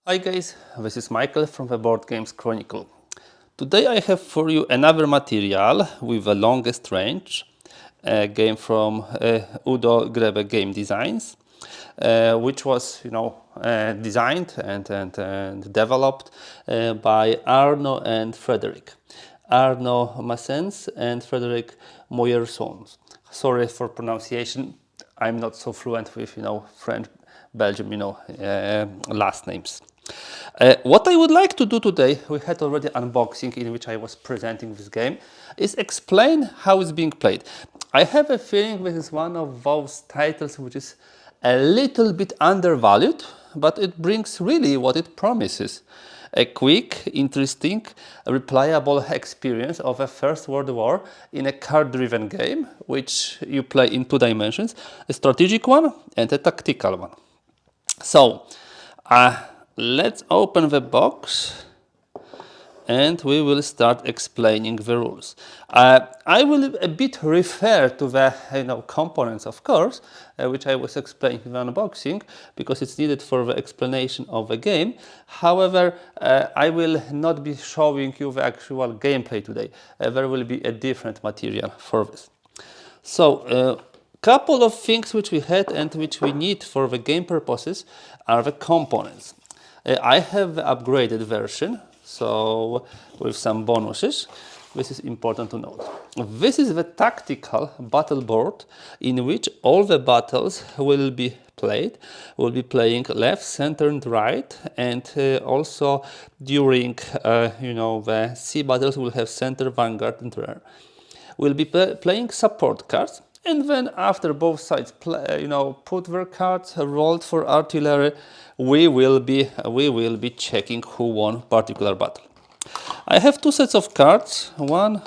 Hi guys, this is Michael from the Boardgames Chronicle. Today I have for you another material with the longest range, a game from Udo Grebe Game Designs, which was designed and developed by Arno and Frederick. Arno Massens and Frederick Moyersons. Sorry for pronunciation. I'm not so fluent with French, Belgium, last names. What I would like to do today, we had already unboxing in which I was presenting this game, is explain how it's being played. I have a feeling this is one of those titles which is a little bit undervalued, but it brings really what it promises. A quick, interesting, replayable experience of a First World War in a card-driven game, which you play in two dimensions, a strategic one and a tactical one. So, let's open the box and we will start explaining the rules. I will a bit refer to the components, of course, which I was explaining in the unboxing, because it's needed for the explanation of the game. However, I will not be showing you the actual gameplay today. There will be a different material for this. So, couple of things which we had and which we need for the game purposes are the components. I have the upgraded version, so with some bonuses. This is important to note. This is the tactical battle board in which all the battles will be played. We'll be playing left, center, and right, and also during the sea battles we'll have center, vanguard, and rear. We'll be playing support cards, and then after both sides put their cards rolled for artillery, we will be checking who won particular battle. I have two sets of cards, one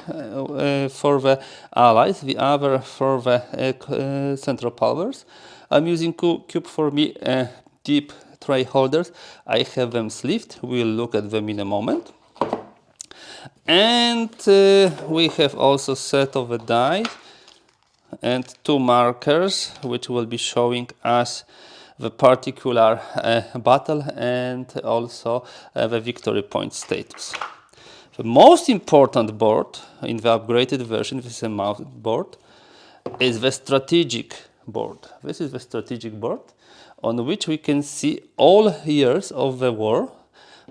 for the allies, the other for the central powers. I'm using cube for me deep tray holders. I have them sleeved. We'll look at them in a moment. And we have also set of a die and two markers which will be showing us the particular battle and also the victory point status. The most important board in the upgraded version, this is a mouse board, is the strategic board. This is the strategic board on which we can see all years of the war: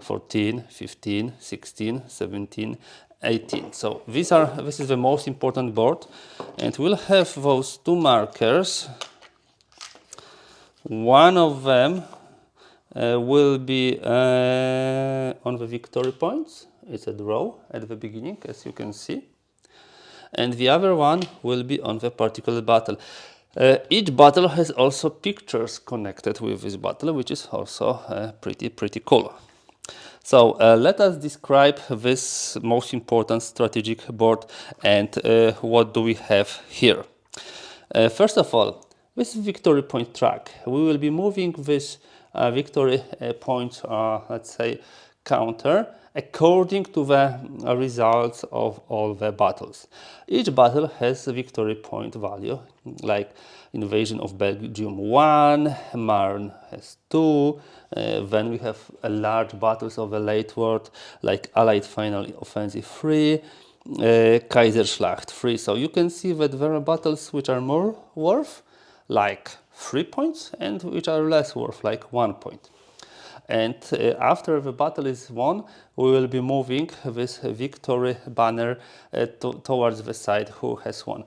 14, 15, 16, 17, 18. So this is the most important board, and we'll have those two markers. One of them will be on the victory points. It's a draw at the beginning, as you can see. And the other one will be on the particular battle. Each battle has also pictures connected with this battle, which is also pretty cool. So let us describe this most important strategic board and what do we have here. First of all, this victory point track. We will be moving this victory point, let's say, counter according to the results of all the battles. Each battle has a victory point value, like invasion of Belgium 1, Marne has 2, then we have large battles of the late world, like Allied Final Offensive 3, Kaiserschlacht 3. So you can see that there are battles which are more worth, like 3 points, and which are less worth, like 1 point. And after the battle is won, we will be moving this victory banner towards the side who has won.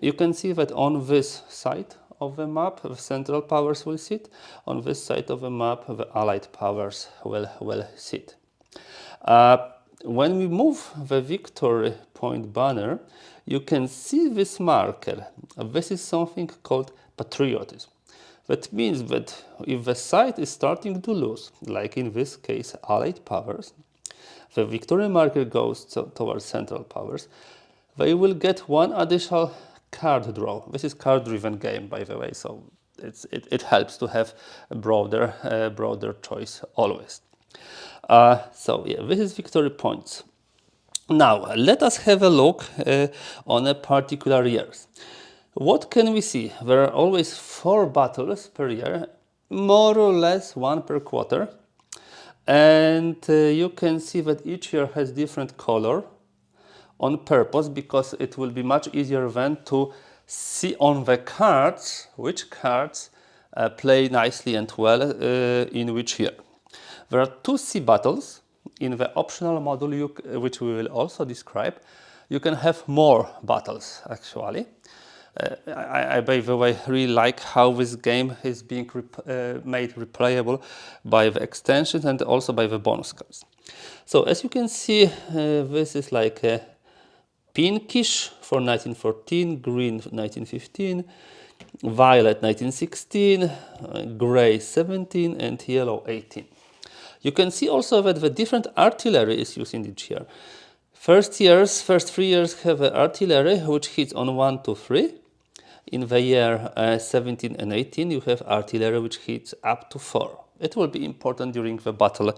You can see that on this side of the map, the Central Powers will sit. On this side of the map, the Allied Powers will sit. When we move the victory point banner, you can see this marker. This is something called patriotism. That means that if the side is starting to lose, like in this case Allied Powers, the victory marker goes towards Central Powers, they will get one additional card draw. This is card-driven game, by the way, so it helps to have a broader choice always. So yeah, this is victory points. Now let us have a look on a particular years. What can we see? There are always 4 battles per year, more or less 1 per quarter. And you can see that each here has different color on purpose, because it will be much easier then to see on the cards which cards play nicely and well in which year. There are two sea battles. In the optional module, which we will also describe, you can have more battles actually. I, by the way, really like how this game is being made replayable by the extensions and also by the bonus cards. So as you can see, this is like a pinkish for 1914, green 1915, violet 1916, gray 17, and yellow 18. You can see also that the different artillery is used in each year. First 3 years have artillery which hits on 1, 2, 3. In the year 17 and 18 you have artillery which hits up to 4. It will be important during the battle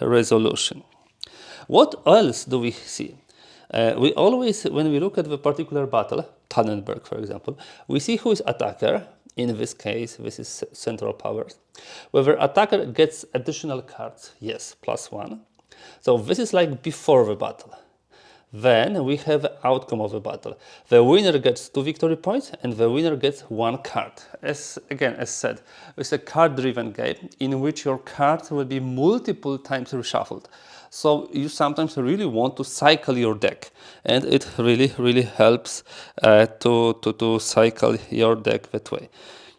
resolution. What else do we see? We always, when we look at the particular battle, Tannenberg for example, we see who is attacker. In this case, this is Central Powers. Whether attacker gets additional cards, yes, +1. So this is like before the battle. Then we have the outcome of the battle. The winner gets 2 victory points and the winner gets 1 card. As said, it's a card-driven game in which your cards will be multiple times reshuffled. So you sometimes really want to cycle your deck, and it really helps to cycle your deck that way.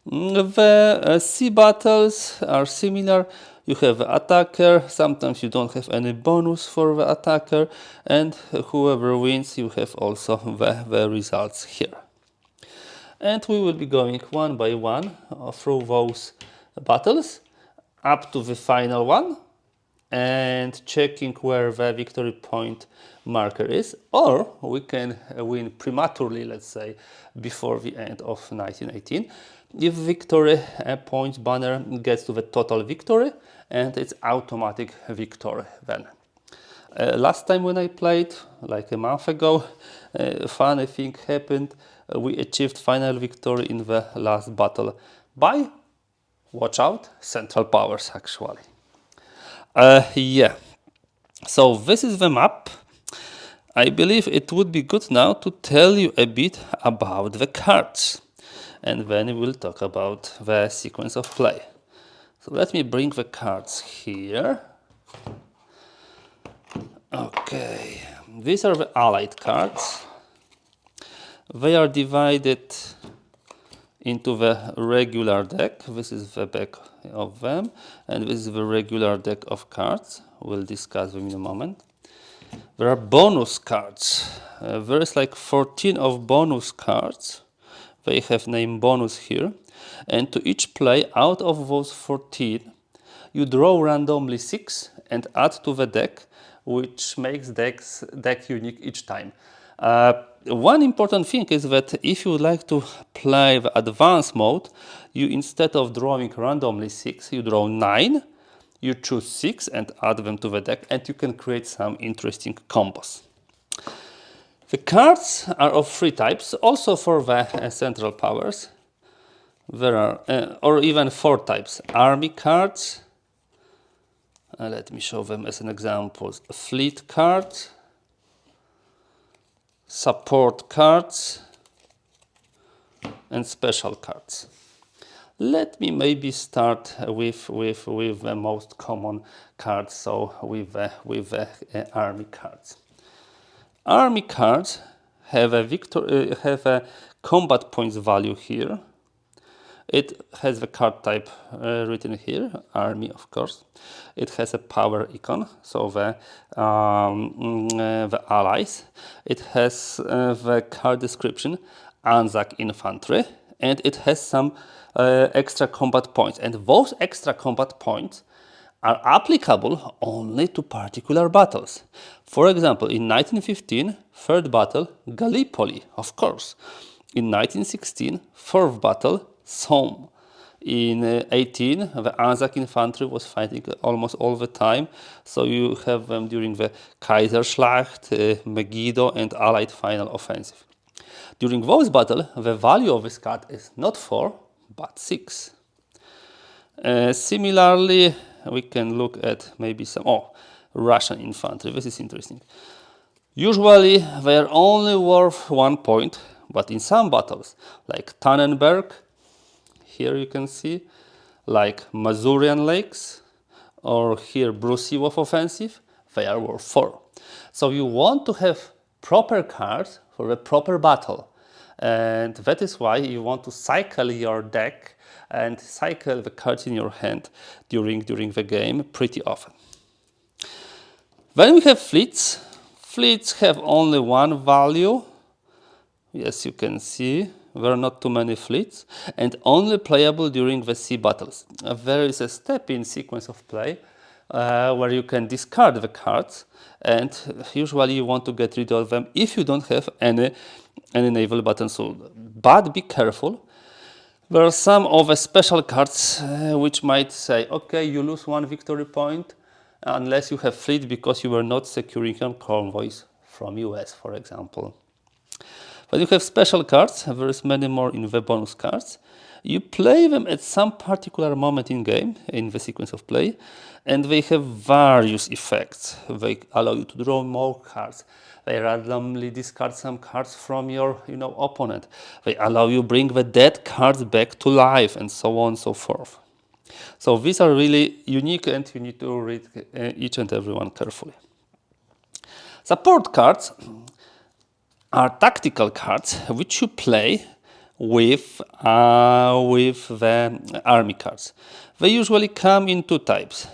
The sea battles are similar. You have the attacker, sometimes you don't have any bonus for the attacker, and whoever wins, you have also the results here. And we will be going one by one through those battles up to the final one and checking where the victory point marker is, or we can win prematurely, let's say, before the end of 1918. If victory points banner gets to the total victory, and it's automatic victory then. Last time when I played, like a month ago, a funny thing happened. We achieved final victory in the last battle by, watch out, Central Powers actually. Yeah, so this is the map. I believe it would be good now to tell you a bit about the cards, and then we'll talk about the sequence of play. So let me bring the cards here. Okay, these are the allied cards. They are divided into the regular deck. This is the back of them, and this is the regular deck of cards. We'll discuss them in a moment. There are bonus cards. There is like 14 of bonus cards. They have name bonus here. And to each play out of those 14, you draw randomly 6 and add to the deck, which makes deck unique each time. One important thing is that if you would like to play the advanced mode, you, instead of drawing randomly 6, you draw 9, you choose 6 and add them to the deck, and you can create some interesting combos. The cards are of 3 types, also for the Central Powers. There are, or even 4 types. Army cards, let me show them as an example. Fleet cards, support cards, and special cards. Let me maybe start with the most common cards, so with the army cards. Army cards have a combat points value here. It has the card type written here, army of course. It has a power icon, so the allies. It has the card description, Anzac infantry, and it has some extra combat points. And those extra combat points are applicable only to particular battles. For example, in 1915, third battle, Gallipoli, of course. In 1916, fourth battle, Somme. In 18, the Anzac infantry was fighting almost all the time, so you have them during the Kaiserschlacht, Megiddo, and Allied final offensive. During those battles, the value of this card is not 4, but 6. Similarly, we can look at maybe some Russian infantry. This is interesting. Usually they are only worth 1 point, but in some battles, like Tannenberg, here you can see, like Mazurian Lakes, or here Brusilov Offensive, they are worth 4. So you want to have proper cards for a proper battle. And that is why you want to cycle your deck and cycle the cards in your hand during the game pretty often. When we have fleets, fleets have only one value. Yes, you can see there are not too many fleets and only playable during the sea battles. There is a step in sequence of play where you can discard the cards, and usually you want to get rid of them if you don't have any naval battles. But be careful. There are some of the special cards which might say, okay, you lose 1 victory point unless you have fleet because you were not securing your convoys from US, for example. But you have special cards, there is many more in the bonus cards. You play them at some particular moment in game, in the sequence of play, and they have various effects. They allow you to draw more cards. They randomly discard some cards from your opponent. They allow you bring the dead cards back to life, and so on and so forth. So these are really unique, and you need to read each and every one carefully. Support cards are tactical cards which you play with the army cards. They usually come in 2 types.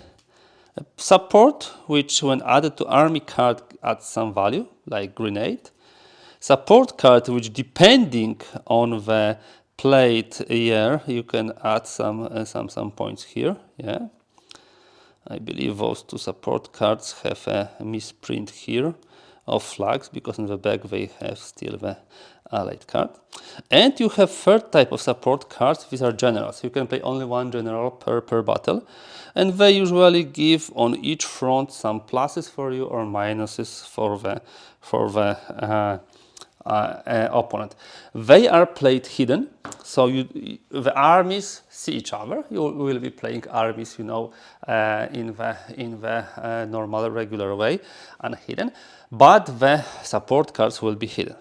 Support, which when added to army card adds some value, like grenade. Support card, which depending on the played year, you can add some points here. Yeah, I believe those 2 support cards have a misprint here of flags because in the back they have still the allied card. And you have 3rd type of support cards. These are generals. You can play only 1 general per battle, and they usually give on each front some pluses for you or minuses for the opponent. They are played hidden, so the armies see each other. You will be playing armies, in the normal regular way, unhidden, but the support cards will be hidden.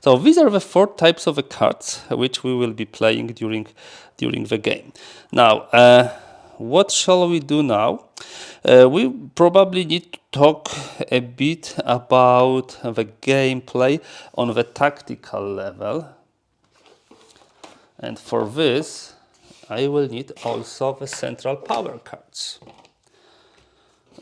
So these are the 4 types of the cards which we will be playing during the game. Now, what shall we do now? We probably need to talk a bit about the gameplay on the tactical level. And for this, I will need also the central power cards.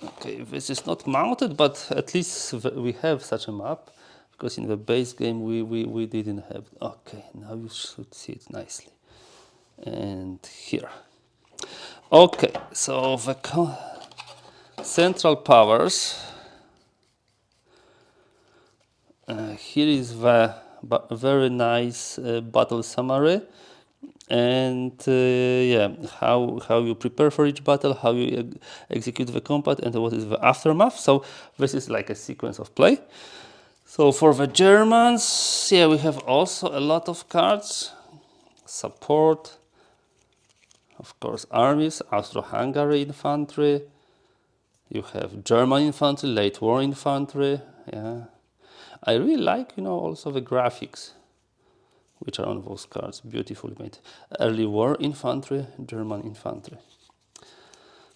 Okay, this is not mounted, but at least we have such a map, because in the base game we didn't have. Okay, now you should see it nicely. And here. Okay, so the central powers. Here is the very nice battle summary, and how you prepare for each battle, how you execute the combat, and what is the aftermath. So this is like a sequence of play. So for the Germans, we have also a lot of cards. Support, of course, armies, Austro-Hungary infantry. You have German infantry, late war infantry. Yeah, I really like, also the graphics which are on those cards, beautifully made. Early war infantry, German infantry.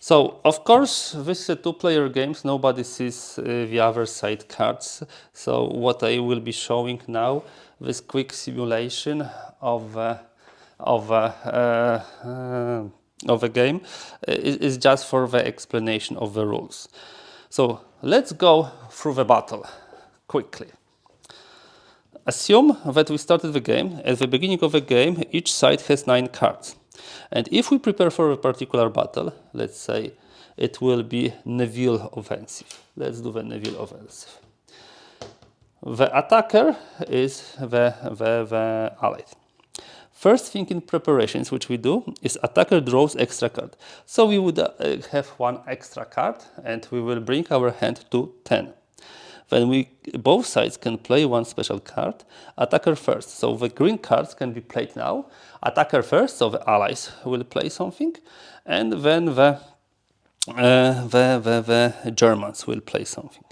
So, of course, this is a 2-player game. Nobody sees the other side cards. So, what I will be showing now, this quick simulation of a game, is just for the explanation of the rules. So, let's go through the battle quickly. Assume that we started the game. At the beginning of the game, each side has 9 cards. And if we prepare for a particular battle, let's say it will be Neville offensive. Let's do the Neville offensive. The attacker is the allied. First thing in preparations which we do is attacker draws extra card. So we would have 1 extra card, and we will bring our hand to 10. Then both sides can play 1 special card, attacker first. So the green cards can be played now. Attacker first, so the allies will play something, and then the the Germans will play something.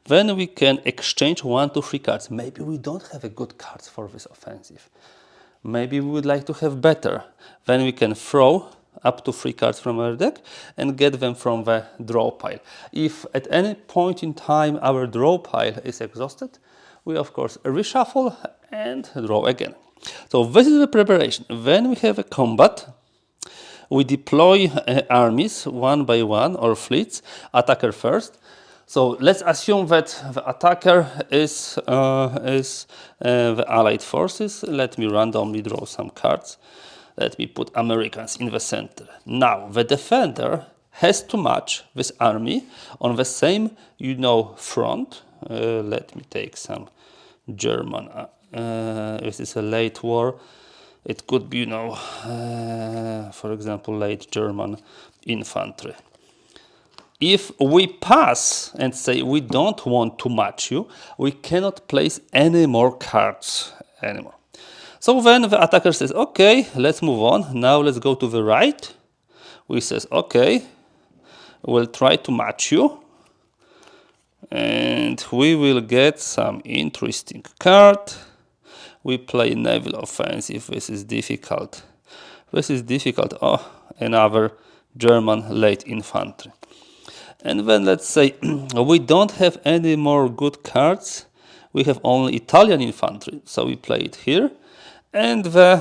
Then we can exchange 1 to 3 cards. Maybe we don't have a good cards for this offensive. Maybe we would like to have better. Then we can throw up to 3 cards from our deck and get them from the draw pile. If at any point in time our draw pile is exhausted, we of course reshuffle and draw again. So this is the preparation. Then we have a combat. We deploy armies 1 by 1 or fleets, attacker first. So let's assume that the attacker is the Allied forces. Let me randomly draw some cards. Let me put Americans in the center. Now the defender has to match this army on the same, front. Let me take some German. This is a late war. It could be, for example, late German infantry. If we pass and say we don't want to match you, we cannot place any more cards anymore. So then the attacker says, okay, let's move on. Now let's go to the right. We says, okay, we'll try to match you. And we will get some interesting card. We play naval offensive. This is difficult. This is difficult. Oh, another German late infantry. And then let's say we don't have any more good cards. We have only Italian infantry. So we play it here. And the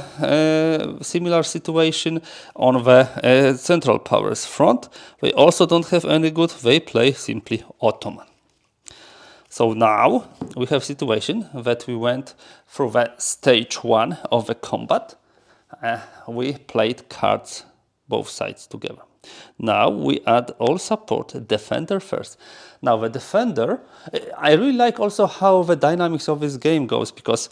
similar situation on the Central Powers front. They also don't have any good. They play simply Ottoman. So now we have situation that we went through the stage 1 of the combat. We played cards both sides together. Now we add all support, defender first. Now the defender, I really like also how the dynamics of this game goes, because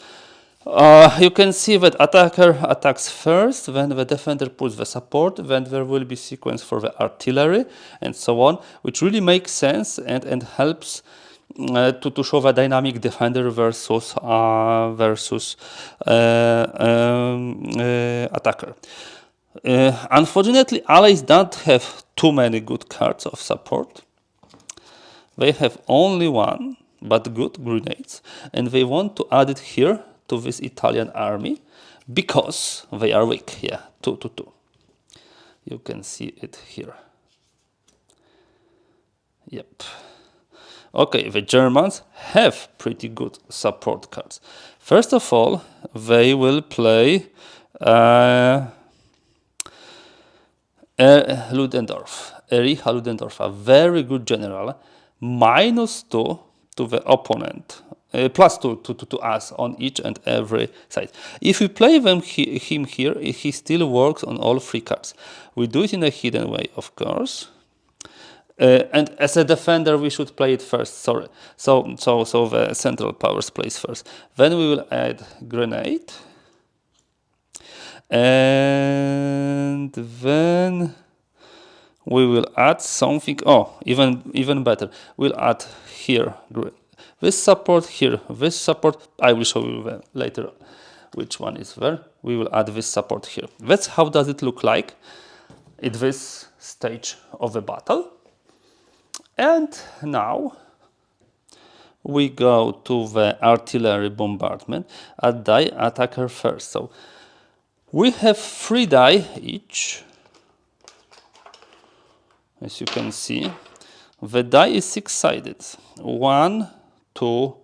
you can see that attacker attacks first, then the defender puts the support, then there will be sequence for the artillery and so on, which really makes sense and helps to show the dynamic defender versus attacker. Unfortunately, allies don't have too many good cards of support. They have only one, but good grenades, and they want to add it here to this Italian army because they are weak. Yeah, 2-2. You can see it here. Yep. Okay, the Germans have pretty good support cards. First of all, they will play Ludendorff, Erich Ludendorff, a very good general, -2 to the opponent, +2 to us on each and every side. If we play him here, he still works on all 3 cards. We do it in a hidden way, of course. And as a defender, we should play it first. Sorry. So the Central Powers plays first. Then we will add grenade. And then we will add something. Oh, even better. We'll add here this support here. This support. I will show you later which one is where. We will add this support here. That's how does it look like at this stage of the battle. And now we go to the artillery bombardment. Add die attacker first. So we have 3 die each. As you can see, the die is 6-sided. 1, 2,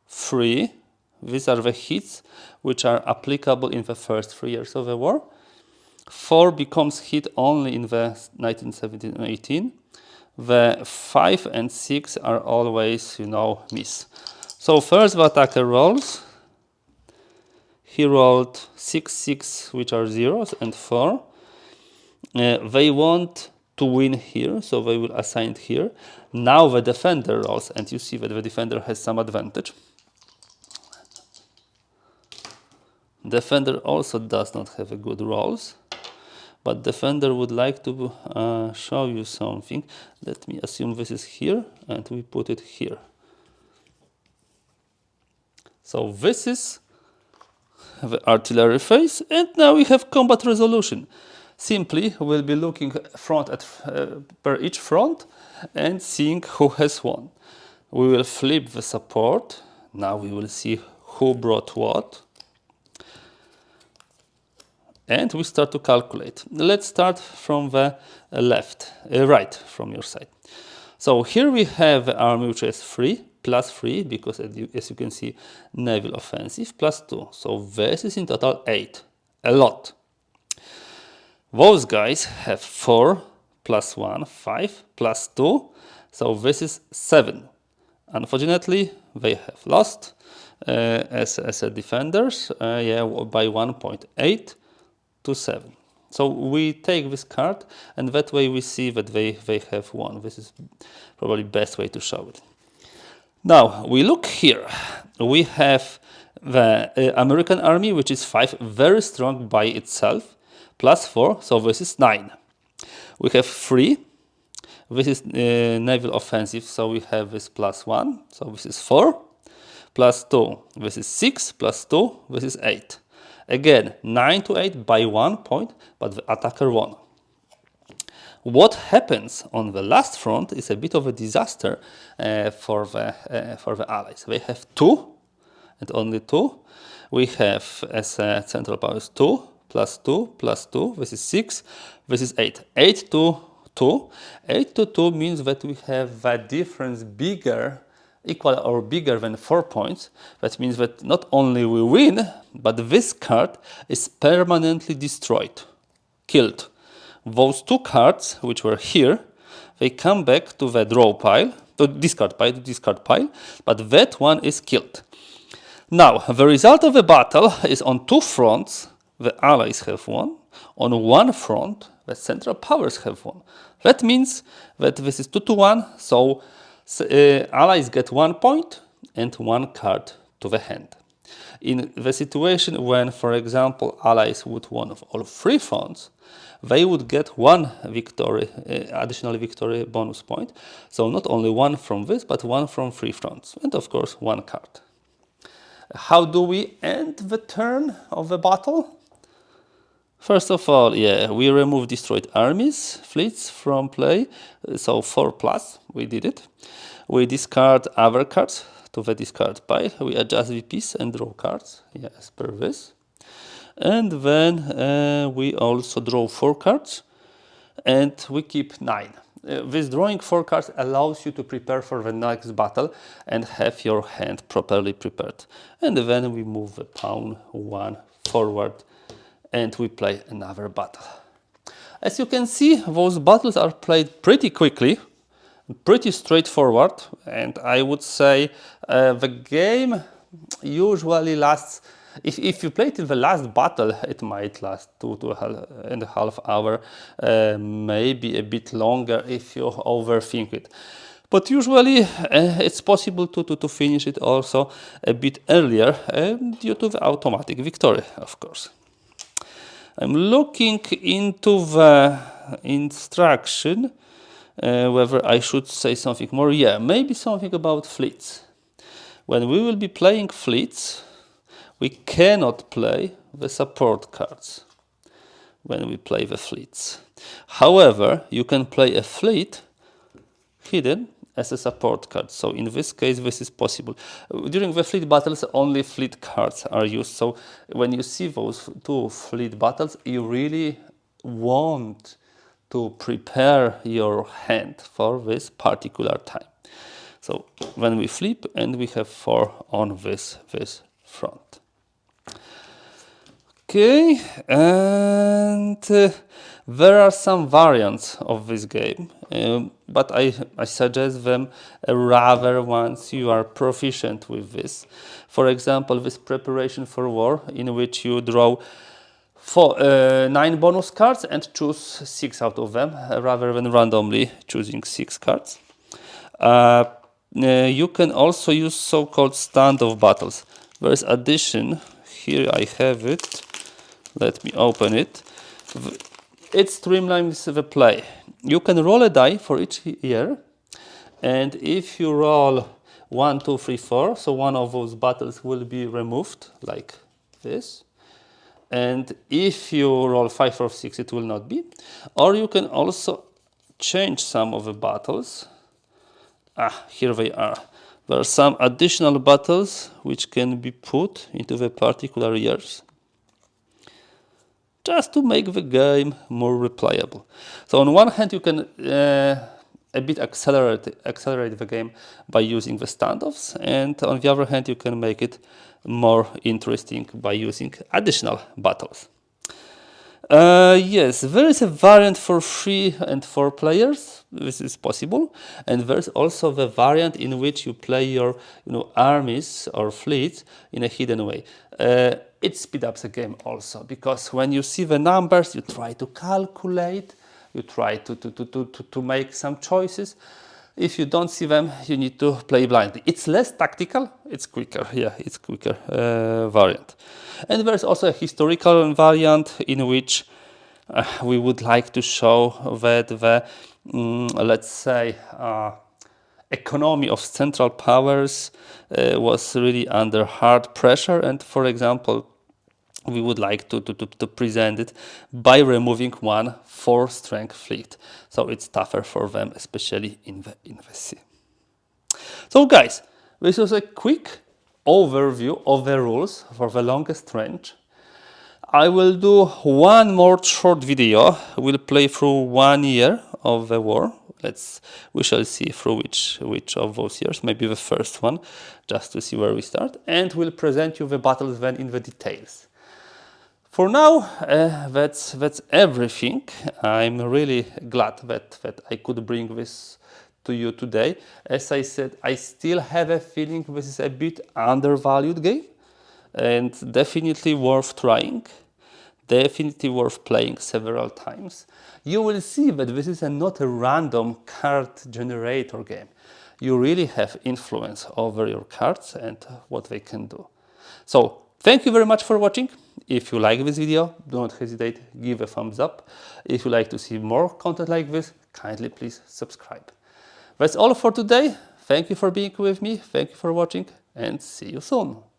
3. These are the hits which are applicable in the first 3 years of the war. 4 becomes hit only in the 1917 and 18. The 5 and 6 are always, miss. So first the attacker rolls. He rolled 6, which are zeros, and 4. They want to win here, so they will assign it here. Now the defender rolls, and you see that the defender has some advantage. Defender also does not have a good rolls. But defender would like to show you something. Let me assume this is here, and we put it here. So this is the artillery phase, and now we have combat resolution. Simply, we'll be looking front at per each front and seeing who has won. We will flip the support. Now we will see who brought what. And we start to calculate. Let's start from the right from your side. So here we have the army which is 3, plus 3, because as you can see, naval offensive, plus 2. So this is in total 8. A lot. Those guys have 4, plus 1, 5, plus 2. So this is 7. Unfortunately, they have lost as a defenders by 1.8 to 7. So we take this card, and that way we see that they have won. This is probably best way to show it. Now we look here. We have the American army, which is 5, very strong by itself, plus 4, so this is 9. We have 3. This is naval offensive, so we have this plus 1, so this is 4, plus 2, this is 6, plus 2, this is 8. Again, 9 to 8 by 1 point, but the attacker won. What happens on the last front is a bit of a disaster for the allies. They have 2, and only 2. We have as a central powers 2, plus 2, plus 2, this is 6, this is 8. 8 to 2. 8 to 2 means that we have a difference equal or bigger than 4 points. That means that not only we win, but this card is permanently destroyed, killed. Those 2 cards, which were here, they come back to the draw pile, to discard pile, but that one is killed. Now, the result of the battle is on 2 fronts, the allies have won. On 1 front, the central powers have won. That means that this is 2 to 1, so allies get 1 point and 1 card to the hand. In the situation when, for example, allies would win all 3 fronts, they would get 1 victory, additional victory bonus point. So not only 1 from this, but 1 from 3 fronts, and of course 1 card. How do we end the turn of the battle? First of all, we remove destroyed armies, fleets from play, so 4 plus, we did it. We discard other cards to the discard pile, we adjust VPs and draw cards, as per this. And then we also draw 4 cards, and we keep 9. This drawing 4 cards allows you to prepare for the next battle and have your hand properly prepared. And then we move the pawn 1 forward, and we play another battle. As you can see, those battles are played pretty quickly, pretty straightforward, and I would say the game usually lasts, if you play till the last battle, it might last 2.5 hours, maybe a bit longer if you overthink it. But usually it's possible to finish it also a bit earlier due to the automatic victory, of course. I'm looking into the instruction, whether I should say something more. Maybe something about fleets. When we will be playing fleets, we cannot play the support cards when we play the fleets. However, you can play a fleet hidden as a support card. So in this case, this is possible. During the fleet battles, only fleet cards are used. So when you see those 2 fleet battles, you really want to prepare your hand for this particular time. So when we flip, and we have 4 on this front. Okay, and there are some variants of this game, but I suggest them rather once you are proficient with this. For example, this preparation for war, in which you draw 9 bonus cards and choose 6 out of them, rather than randomly choosing 6 cards. You can also use so-called standoff battles. There is addition. Here I have it. Let me open it. It streamlines the play. You can roll a die for each year, and if you roll 1, 2, 3, 4, so one of those battles will be removed, like this. and if you roll 5 or 6 it will not be. Or you can also change some of the battles. Here they are. There are some additional battles which can be put into the particular years, just to make the game more replayable. So on one hand you can a bit accelerate the game by using the standoffs, and on the other hand you can make it more interesting by using additional battles. Yes, there is a variant for 3 and 4 players. This is possible, and there's also the variant in which you play your armies or fleets in a hidden way. It speeds up the game also, because when you see the numbers, you try to calculate, you try to make some choices. If you don't see them, you need to play blindly. It's less tactical, it's quicker. Yeah, it's quicker variant. And there's also a historical variant in which we would like to show that the, let's say, economy of central powers was really under hard pressure, and for example, we would like to present it by removing one 4-strength fleet. So it's tougher for them, especially in the sea. So guys, this was a quick overview of the rules for the longest range. I will do one more short video. We'll play through 1 year of the war. We shall see through which of those years, maybe the first one, just to see where we start. And we'll present you the battles then in the details. For now, that's everything. I'm really glad that I could bring this to you today. As I said, I still have a feeling this is a bit undervalued game, and definitely worth trying, definitely worth playing several times. You will see that this is not a random card generator game. You really have influence over your cards and what they can do. So thank you very much for watching. If you like this video, do not hesitate, give a thumbs up. If you like to see more content like this, kindly please subscribe. That's all for today. Thank you for being with me, thank you for watching, and see you soon.